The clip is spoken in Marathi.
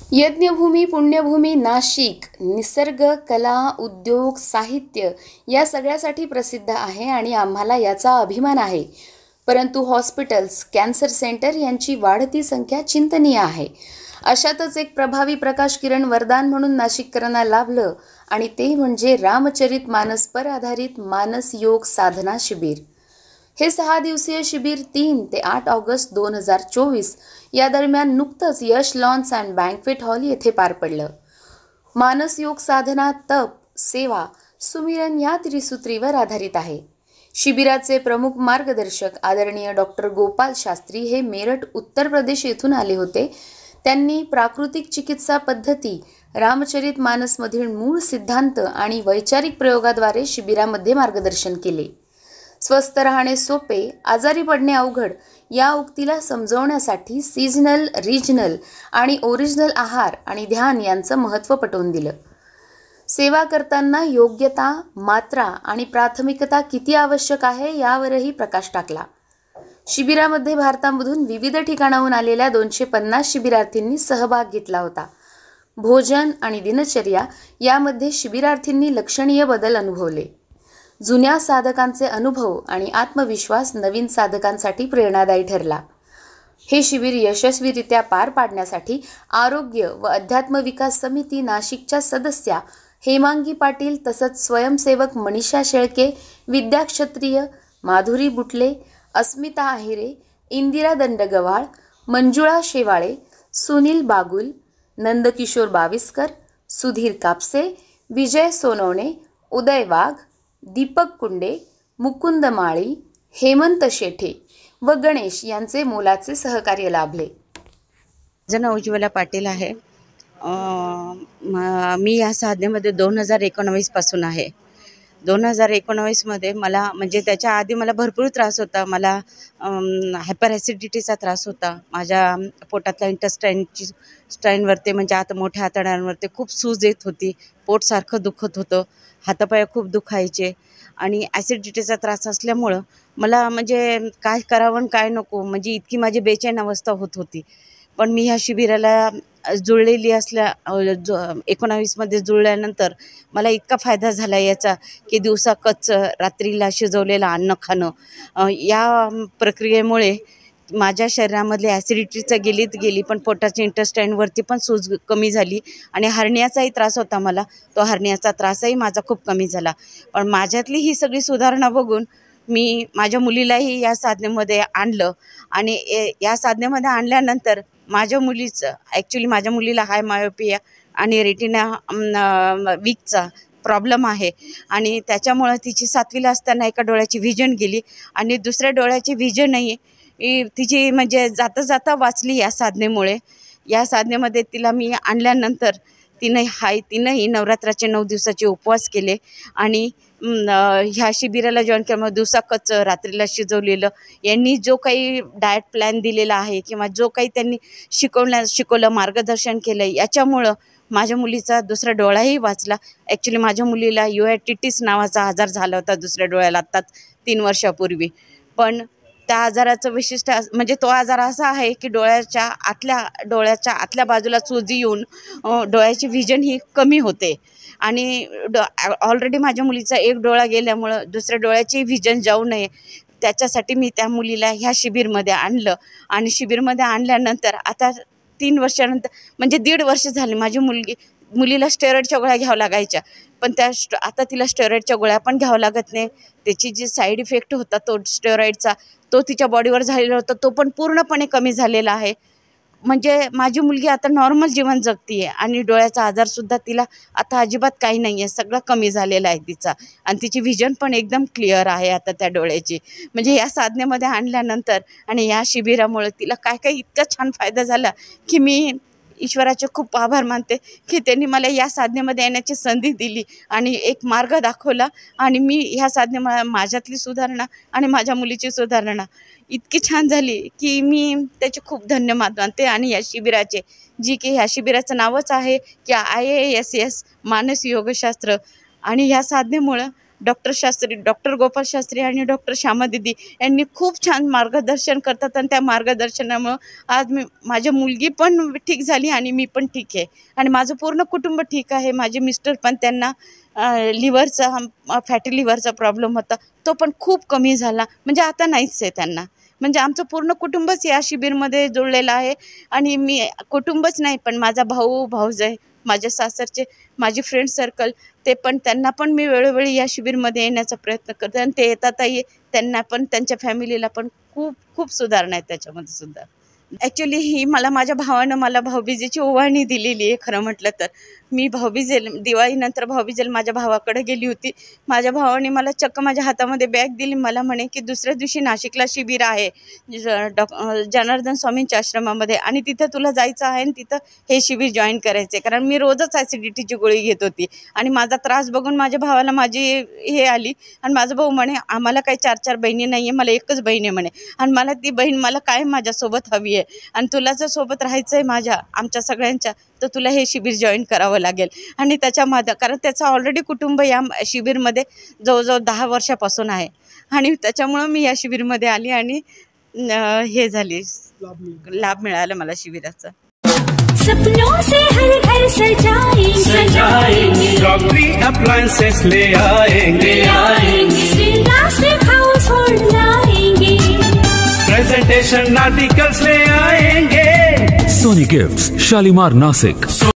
यज्ञभूमी पुण्यभूमी नाशिक निसर्ग, कला, उद्योग, साहित्य या सगळ्यासाठी प्रसिद्ध आहे आणि आम्हाला याचा अभिमान आहे. परंतु हॉस्पिटल्स, कॅन्सर सेंटर यांची वाढती संख्या चिंतनीय आहे. अशातच एक प्रभावी प्रकाश किरण वरदान म्हणून नाशिककरांना लाभलं आणि ते म्हणजे रामचरित मानसपर आधारित मानस योग साधना शिबिर. हे 6 दिवसीय शिबिर 3 ते 8 ऑगस्ट 2024 या दरम्यान नुकतंच यश लॉन्स अँड बँक्वेट हॉल येथे पार पडलं. मानस योग साधना, तप, सेवा, सुमिरन या त्रिसूत्रीवर आधारित आहे. शिबिराचे प्रमुख मार्गदर्शक आदरणीय डॉक्टर गोपाल शास्त्री हे मेरठ, उत्तर प्रदेश येथून आले होते. त्यांनी प्राकृतिक चिकित्सा पद्धती, रामचरित मानसमधील मूळ सिद्धांत आणि वैचारिक प्रयोगाद्वारे शिबिरामध्ये मार्गदर्शन केले. स्वस्थ राहणे सोपे, आजारी पडणे अवघड या उक्तीला समजवण्यासाठी सीझनल, रिजनल आणि ओरिजिनल आहार आणि ध्यान यांचं महत्त्व पटवून दिलं. सेवा करताना योग्यता, मात्रा आणि प्राथमिकता किती आवश्यक आहे यावरही प्रकाश टाकला. शिबिरामध्ये भारतामधून विविध ठिकाणाहून आलेल्या 250 शिबिरार्थींनी सहभाग घेतला होता. भोजन आणि दिनचर्या यामध्ये शिबिरार्थींनी लक्षणीय बदल अनुभवले. जुन्या साधकांचे अनुभव आणि आत्मविश्वास नवीन साधकांसाठी प्रेरणादायी ठरला. हे शिबिर यशस्वीरित्या पार पाडण्यासाठी आरोग्य व अध्यात्म विकास समिती नाशिकच्या सदस्या हेमांगी पाटील तसंच स्वयंसेवक मनीषा शेळके, विद्या क्षत्रिय, माधुरी बुटले, अस्मिता आहिरे, इंदिरा दंडगवाळ, मंजुळा शेवाळे, सुनील बागुल, नंदकिशोर बाविस्कर, सुधीर कापसे, विजय सोनवणे, उदय वाघ, दीपक कुंडे, मुकुंद माळी, हेमंत शेठे व गणेश यांचे मोलाचे सहकार्य लाभले. माझं नाव उज्ज्वला पाटील आहे. मी या साधनेमध्ये 2019 पासून आहे. 2019मध्ये मला म्हणजे त्याच्या आधी मला भरपूर त्रास होता. मला हायपर ॲसिडिटीचा त्रास होता. माझ्या पोटातल्या स्टाईनवरती म्हणजे आता मोठ्या आतड्यांवरती खूप सूज येत होती. पोट सारखं दुखत होतं. हातापाय खूप दुखायचे आणि ॲसिडिटीचा त्रास असल्यामुळं मला म्हणजे काय करावं आणि काय नको म्हणजे इतकी माझी बेचैन अवस्था होत होती. पण मी ह्या शिबिराला जुळलेली 19मध्ये जुळल्यानंतर मला इतका फायदा झाला याचा की दिवसा कच्चं, रात्रीला शिजवलेलं अन्न खाणं, या प्रक्रियेमुळे माझ्या शरीरामधली ॲसिडिटीचं गेली पण पोटाच्या इंटेस्टाईनवरती पण सूज कमी झाली आणि हर्नियाचाही त्रास होता मला. तो हर्नियाचा त्रासही माझा खूप कमी झाला. पण माझ्यातली ही सगळी सुधारणा बघून मी माझ्या मुलीलाही या साधनेमध्ये आणलं आणि या साधनेमध्ये आणल्यानंतर माझ्या मुलीला हाय मायोपिया आणि रेटिना वीकचा प्रॉब्लेम आहे आणि त्याच्यामुळं तिची 7वीला असताना एका डोळ्याची व्हिजन गेली आणि दुसऱ्या डोळ्याची व्हिजनही तिची म्हणजे जाता जाता वाचली या साधनेमुळे. या साधनेमध्ये तिला मी आणल्यानंतर तिनंही नवरात्राचे 9 दिवसाचे उपवास केले आणि ह्या शिबिराला जॉईन केल्यामुळे दिवसा कच्चं, रात्रीला शिजवलेलं, यांनी जो काही डाएट प्लॅन दिलेला आहे किंवा जो काही त्यांनी शिकवलं, मार्गदर्शन केलं, याच्यामुळं माझ्या मुलीचा दुसरा डोळाही वाचला. ॲक्च्युली माझ्या मुलीला यूएटिटिस नावाचा आजार झाला होता दुसऱ्या डोळ्याला आत्ताच 3 वर्षापूर्वी. पण त्या आजाराचं वैशिष्ट्य म्हणजे तो आजार असा आहे की डोळ्याच्या आतल्या बाजूला सूज येऊन डोळ्याची व्हिजन ही कमी होते आणि ऑलरेडी माझ्या मुलीचा एक डोळा गेल्यामुळं दुसऱ्या डोळ्याची व्हिजन जाऊ नये त्याच्यासाठी मी त्या मुलीला ह्या शिबिरमध्ये आणलं आणि शिबिरमध्ये आणल्यानंतर आता 3 वर्षानंतर म्हणजे 1.5 वर्ष झाली माझी मुलीला स्टेरॉइडच्या गोळ्या घ्यावं लागायच्या. पण आता तिला स्टेरॉइडच्या गोळ्या पण घ्यावं लागत नाही. त्याची जी साईड इफेक्ट होता तो स्टेरॉइडचा तो तिच्या बॉडीवर झालेला होता तो पण पूर्णपणे कमी झालेला आहे. म्हणजे माझी मुलगी आता नॉर्मल जीवन जगती आहे आणि डोळ्याचा आजारसुद्धा तिला आता अजिबात काही नाही आहे. सगळं कमी झालेला आहे तिचा आणि तिची व्हिजन पण एकदम क्लिअर आहे आता त्या डोळ्याची. म्हणजे या साधनेमध्ये आणल्यानंतर आणि या शिबिरामुळे तिला काय इतका छान फायदा झाला की मी ईश्वराचे खूप आभार मानते की त्यांनी मला या साधनेमध्ये येण्याची संधी दिली आणि एक मार्ग दाखवला आणि मी ह्या साधनेमुळे माझ्यातली सुधारणा आणि माझ्या मुलीची सुधारणा इतकी छान झाली की मी त्याचे खूप धन्यवाद मानते. आणि या शिबिराचे ह्या शिबिराचं नावच आहे की IASS मानस योगशास्त्र आणि ह्या साधनेमुळं डॉक्टर गोपाल शास्त्री आणि डॉक्टर श्यामा दीदी यांनी खूप छान मार्गदर्शन करतात आणि त्या मार्गदर्शनामुळं आज माझी मुलगी पण ठीक झाली आणि मी पण ठीक आहे आणि माझं पूर्ण कुटुंब ठीक आहे. माझे मिस्टर पण, त्यांना फॅटी लिव्हरचा प्रॉब्लेम होता, तो पण खूप कमी झाला, म्हणजे आता नाहीच आहे त्यांना. म्हणजे आमचं पूर्ण कुटुंबच या शिबिरमध्ये जुळलेलं आहे. आणि मी कुटुंबच नाही, पण माझा भाऊजाई, माझ्या सासरचे, माझी फ्रेंड सर्कल, ते पण, त्यांना पण मी वेळोवेळी या शिबिरमध्ये येण्याचा प्रयत्न करते आणि ते येतातही. त्यांना पण, त्यांच्या फॅमिलीला पण खूप खूप सुधारणा आहे त्याच्यामध्ये सुद्धा. ॲक्च्युली ही माझ्या भावानं मला भाऊबीजेची ओवाळणी दिलेली आहे. खरं म्हटलं तर मी दिवाळीनंतर भाऊबीजेला माझ्या भावाकडे गेली होती. माझ्या भावाने मला चक्क माझ्या हातामध्ये बॅग दिली. मला म्हणे की दुसऱ्या दिवशी नाशिकला शिबिर आहे जनार्दन स्वामींच्या आश्रमामध्ये आणि तिथं तुला जायचं आहे आणि तिथं हे शिबिर जॉईन करायचे. कारण मी रोजच ॲसिडिटीची गोळी घेत होती आणि माझा त्रास बघून माझ्या भावाला माझी हे आली आणि माझा भाऊ म्हणे आम्हाला काही 4 बहिणी नाही आहे, मला एकच बहीण आहे म्हणे आणि मला ती बहीण मला कायम माझ्यासोबत हवी आहे आणि तुला जर सोबत राहायचं आहे आमच्या सगळ्यांच्या, तर तुला हे शिबिर जॉईन करावं लागेल. आणि त्याच्यामध्ये, कारण त्याचं ऑलरेडी कुटुंब या शिबिरमध्ये जवळजवळ 10 वर्षापासून आहे आणि त्याच्यामुळं मी या शिबिरमध्ये आली आणि हे झाली, लाभ मिळाला मला शिबिराचा. सपनों से हर घर सजाएंगे, क्रॉकरी अप्लायंसेस ले आएंगे, प्लास्टिक हाउसहोल्ड लाएंगे, प्रेजेंटेशन आर्टिकल्स ले आएंगे. सोनी गिफ्ट्स, शालीमार, नासिक.